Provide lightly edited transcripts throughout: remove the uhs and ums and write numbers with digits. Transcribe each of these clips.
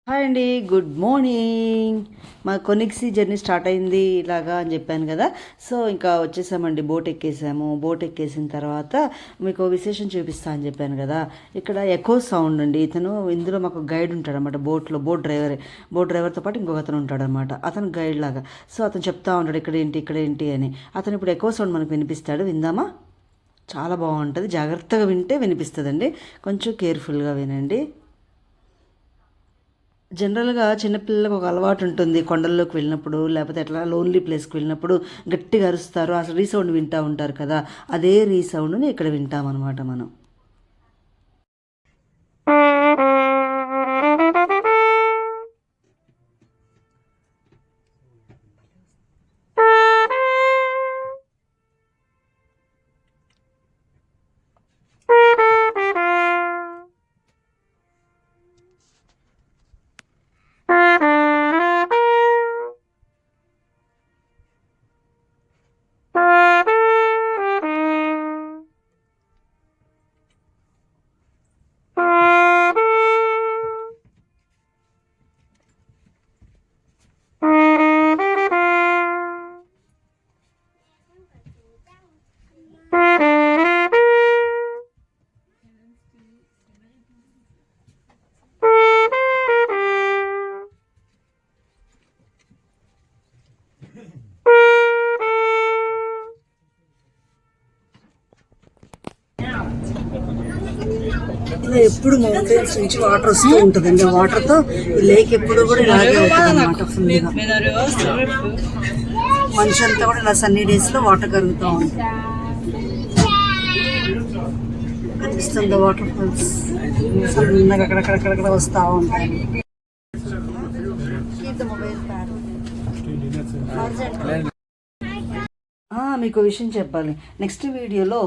Hi అండి, good morning. మా కొనిక్సీ journey start అయింది ఇలాగా అని చెప్పాను కదా. సో ఇంకా వచ్చేసామండి, బోట్ ఎక్కేసాము. బోట్ ఎక్కేసిన తర్వాత మీకు విశేషం చూపిస్తా అని చెప్పాను కదా. ఇక్కడ ఎకో సౌండ్ అండి. ఇతను ఇందులో మాకు గైడ్ ఉంటాడనమాట, బోట్లో బోట్ డ్రైవర్తో పాటు ఇంకొక అతను ఉంటాడనమాట. అతను గైడ్ లాగా. సో అతను చెప్తా ఉంటాడు ఇక్కడ ఏంటి అని. అతను ఇప్పుడు ఎకో సౌండ్ మనకు వినిపిస్తాడు, విందామా? చాలా బాగుంటుంది, జాగ్రత్తగా వింటే వినిపిస్తుందండి. కొంచెం కేర్ఫుల్గా వినండి. జనరల్గా చిన్నపిల్లలకు ఒక అలవాటు ఉంటుంది, కొండల్లోకి వెళ్ళినప్పుడు లేకపోతే ఎట్లా లోన్లీ ప్లేస్కి వెళ్ళినప్పుడు గట్టిగా అరుస్తారు, అసలు రీసౌండ్ వింటూ ఉంటారు కదా. అదే రీసౌండ్ని ఇక్కడ వింటామన్నమాట మనం. ఎప్పుడు మౌంటైన్స్ నుంచి వాటర్ వస్తూ ఉంటుందండి. ఆ వాటర్తో ఈ లేక్ ఎప్పుడు కూడా ఇలాగే ఉంటుంది అనమాట. ఫుల్గా మనిషి అంతా కూడా ఇలా సన్నీ డేస్లో వాటర్ కరుగుతూ ఉంటుంది. కనిపిస్తుంది వాటర్ ఫాల్స్ సన్నగా అక్కడక్కడ వస్తూ ఉంటాయి. మీకు విషయం చెప్పాలి, నెక్స్ట్ వీడియోలో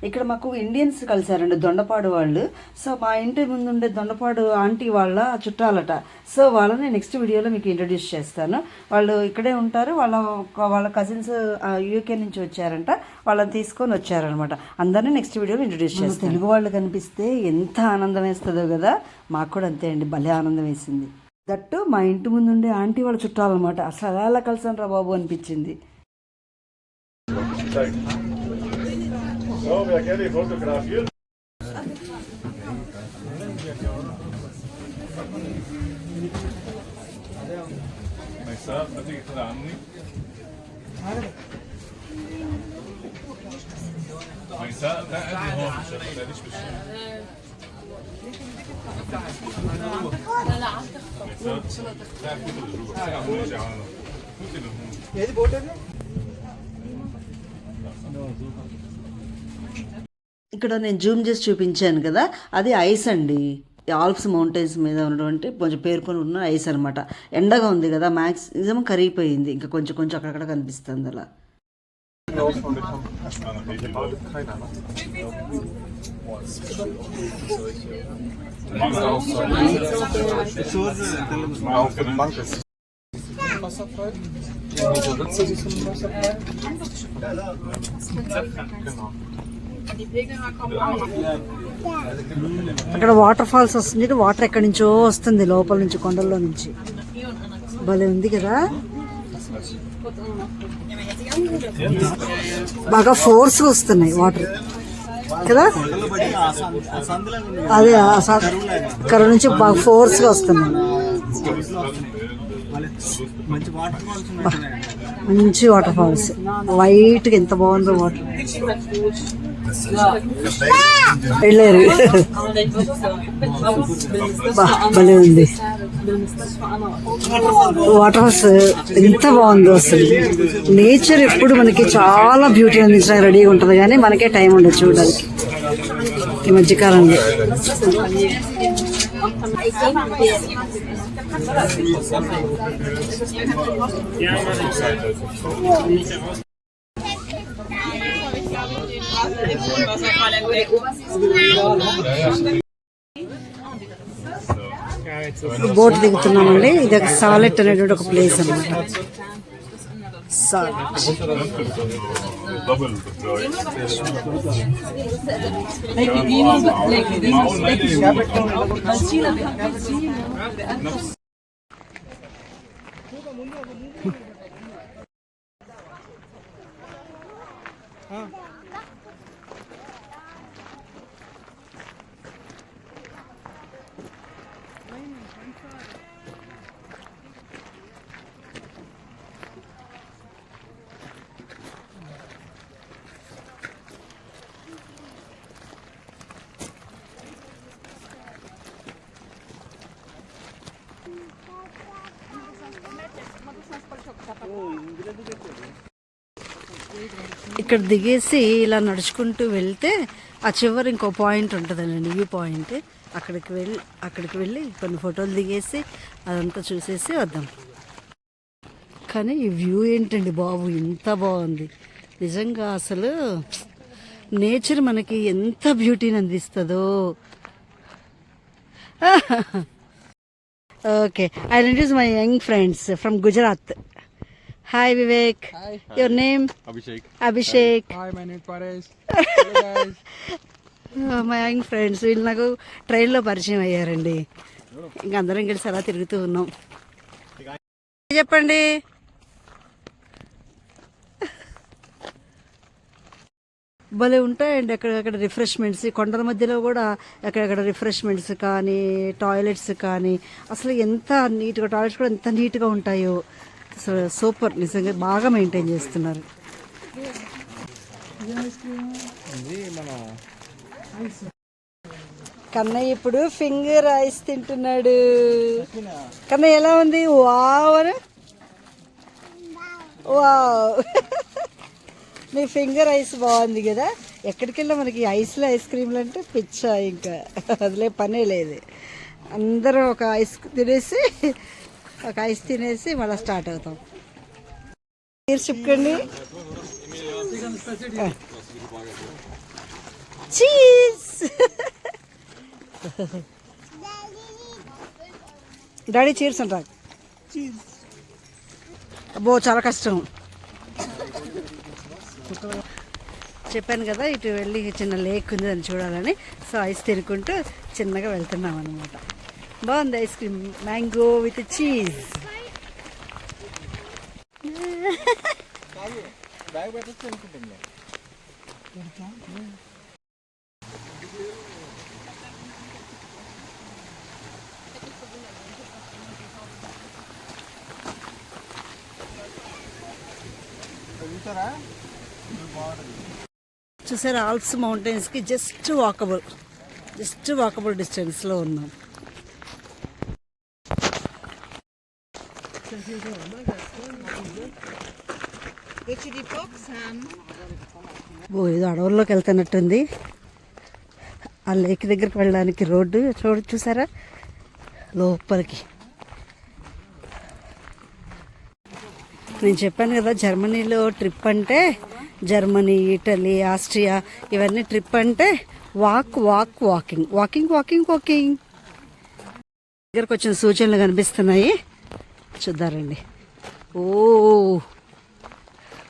ఇక్కడ మాకు ఇండియన్స్ కలిసారండి, దొండపాడు వాళ్ళు. సో మా ఇంటి ముందు ఉండే దొండపాడు ఆంటీ వాళ్ళ చుట్టాలట. సో వాళ్ళని నెక్స్ట్ వీడియోలో మీకు ఇంట్రడ్యూస్ చేస్తాను. వాళ్ళు ఇక్కడే ఉంటారు, వాళ్ళ కజిన్స్ యూకే నుంచి వచ్చారంట, వాళ్ళని తీసుకొని వచ్చారనమాట. అందరినీ నెక్స్ట్ వీడియోలో ఇంట్రడ్యూస్ చేస్తాను. తెలుగు వాళ్ళు కనిపిస్తే ఎంత ఆనందం వేస్తుందో కదా, మాకు కూడా అంతే అండి, భలే ఆనందం వేసింది. దట్టు మా ఇంటి ముందు ఉండే ఆంటీ వాళ్ళ చుట్టాలన్నమాట. అసలు అలా కలిసాను రా బాబు అనిపించింది. So, wer gerne fotografieren? Mas sabe, mas tem que dar um. Mas sabe, tá de home, já tá disposto. ఏది బోట్ అది? ఇక్కడ నేను జూమ్ చేసి చూపించాను కదా, అది ఐస్ అండి. ఆల్ప్స్ మౌంటైన్స్ మీద ఉన్నటువంటి కొంచెం పేర్కొని ఉన్న ఐస్ అనమాట. ఎండగా ఉంది కదా, మ్యాక్సిమం కరిగిపోయింది, ఇంకా కొంచెం అక్కడక్కడ కనిపిస్తుంది అలా. అక్కడ వాటర్ ఫాల్స్ వస్తుంది, వాటర్ ఎక్కడి నుంచో వస్తుంది, లోపల నుంచి, కొండల్లో నుంచి. భలే ఉంది కదా, బాగా ఫోర్స్ వస్తున్నాయి వాటర్ కదా. అదే అక్కడ నుంచి బాగా ఫోర్స్ గా వస్తున్నాయి. మంచి వాటర్ ఫాల్స్, వైట్ గా ఎంత బాగుందో వాటర్. వెళ్ళారు, భలే ఉంది వాటర్ ఫాల్స్, ఎంత బాగుందో అసలు. నేచర్ ఎప్పుడు మనకి చాలా బ్యూటీ అందించడానికి రెడీగా ఉంటుంది, కానీ మనకే టైం ఉండదు చూడడానికి ఈ మధ్యకాలంలో. బోట్ దిగుతున్నామండి. ఇది ఒక సాలెట్ అనేటువంటి ఒక ప్లేస్ అన్నమాట. సాలెట్ ఇక్కడ దిగేసి ఇలా నడుచుకుంటూ వెళ్తే ఆ చివరి ఇంకో పాయింట్ ఉంటుందండి, వ్యూ పాయింట్. అక్కడికి వెళ్ళి కొన్ని ఫోటోలు దిగేసి అదంతా చూసేసి వద్దాం. కానీ ఈ వ్యూ ఏంటండి బాబు, ఎంత బాగుంది నిజంగా. అసలు నేచర్ మనకి ఎంత బ్యూటీని అందిస్తుందో. Okay, I introduce my young friends from Gujarat. Hi Vivek. Hi. Your name? Abhishek. Hi, my name is Paresh. Hello guys. My young friends, వీళ్ళు నాకు ట్రైన్లో పరిచయం అయ్యారండి. ఇంకా అందరం కలిసి అలా తిరుగుతూ ఉన్నాం. చెప్పండి. భలే ఉంటాయండి అక్కడ రిఫ్రెష్మెంట్స్. కొండల మధ్యలో కూడా ఎక్కడెక్కడ రిఫ్రెష్మెంట్స్ కానీ, టాయిలెట్స్ కానీ, అసలు ఎంత నీట్గా, టాయిలెట్స్ కూడా ఎంత నీట్గా ఉంటాయో. అసలు సూపర్, నిజంగా బాగా మెయింటైన్ చేస్తున్నారు. కన్నయ్య ఇప్పుడు ఫింగర్ ఐస్ తింటున్నాడు. కన్నయ్య ఎలా ఉంది? వావ్ వావ్, నీ ఫింగర్ ఐస్ బాగుంది కదా. ఎక్కడికి వెళ్ళా మనకి ఐస్లో ఐస్ క్రీమ్లు అంటే పిచ్చా, ఇంకా అదిలే పనే లేదు. అందరూ ఒక ఐస్ తినేసి మళ్ళీ స్టార్ట్ అవుతాం. మీరు చెప్పండి. చీజ్. డాడీ చీర్స్ అంటారు. అబ్బో చాలా కష్టం. చెప్పాను కదా ఇటు వెళ్ళి చిన్న లేక్ ఉంది అని చూడాలని. సో ఐస్ తినుకుంటూ చిన్నగా వెళ్తున్నాం అనమాట. బాగుంది ice cream, mango with cheese. చూసారా, ఆల్ప్స్ మౌంటైన్స్కి జస్ట్ వాకబుల్ డిస్టెన్స్లో ఉన్నాం. ఏదో అడవుల్లోకి వెళ్తున్నట్టుంది. ఆ లేక్ దగ్గరికి వెళ్ళడానికి రోడ్డు చూసారా లోపలికి. నేను చెప్పాను కదా జర్మనీలో ట్రిప్ అంటే, జర్మనీ, ఇటలీ, ఆస్ట్రియా ఇవన్నీ ట్రిప్ అంటే వాకింగ్. దగ్గరకు వచ్చిన సూచనలు కనిపిస్తున్నాయి, చూద్దారండి. ఓ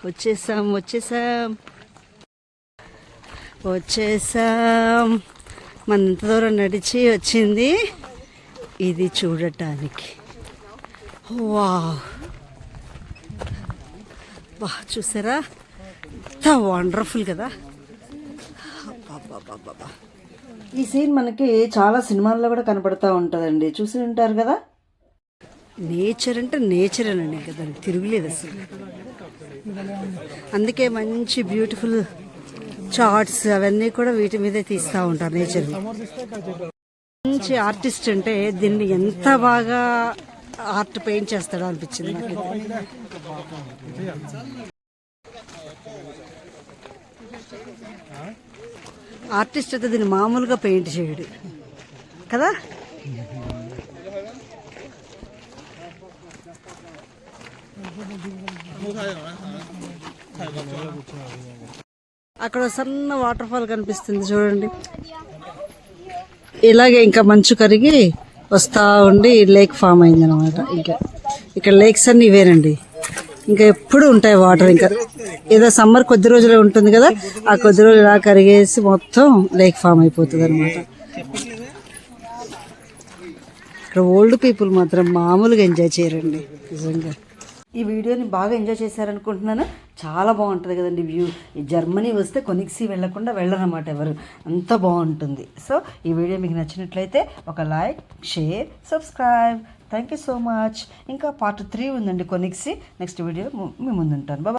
వచ్చేసాం. మన ఇంత దూరం నడిచి వచ్చింది ఇది చూడటానికి. వావ్, చూసారా ఎంత వండర్ఫుల్ కదా. ఈ సీన్ మనకి చాలా సినిమాల్లో కూడా కనపడతా ఉంటుందండి, చూసి ఉంటారు కదా. నేచర్ అంటే నేచర్ అనండి, ఇంకా దానికి తిరుగులేదు అసలు. అందుకే మంచి బ్యూటిఫుల్ చార్ట్స్ అవన్నీ కూడా వీటి మీదే తీస్తూ ఉంటారు నేచర్. మంచి ఆర్టిస్ట్ అంటే దీన్ని ఎంత బాగా ఆర్ట్ పెయింట్ చేస్తాడో అనిపించింది నాకు. ఆర్టిస్ట్ అయితే దీన్ని మామూలుగా పెయింట్ చేయడు కదా. అక్కడ సన్న వాటర్ ఫాల్ కనిపిస్తుంది చూడండి. ఇలాగే ఇంకా మంచు కరిగి వస్తూ ఉండి లేక్ ఫామ్ అయింది అనమాట. ఇంకా ఇక్కడ లేక్స్ అన్ని ఇవేనండి, ఇంకా ఎప్పుడు ఉంటాయి వాటర్. ఇంకా ఏదో సమ్మర్ కొద్ది రోజులే ఉంటుంది కదా, ఆ కొద్ది రోజులు ఇలా కరిగేసి మొత్తం లేక్ ఫామ్ అయిపోతుంది అనమాట. ఇక్కడ ఇక్కడ ఓల్డ్ పీపుల్ మాత్రం మామూలుగా ఎంజాయ్ చేయరండి నిజంగా. ఈ వీడియోని బాగా ఎంజాయ్ చేశారనుకుంటున్నాను. చాలా బాగుంటుంది కదండి వ్యూ. ఈ జర్మనీ వస్తే కొనిక్సీ వెళ్ళకుండా వెళ్ళరన్నమాట ఎవరు, అంత బాగుంటుంది. సో ఈ వీడియో మీకు నచ్చినట్లయితే ఒక like, share, subscribe. Thank you so much. ఇంకా పార్ట్ 3 ఉందండి కొనిక్సీ. నెక్స్ట్ వీడియో మీ ముందుంటాను. బాయ్.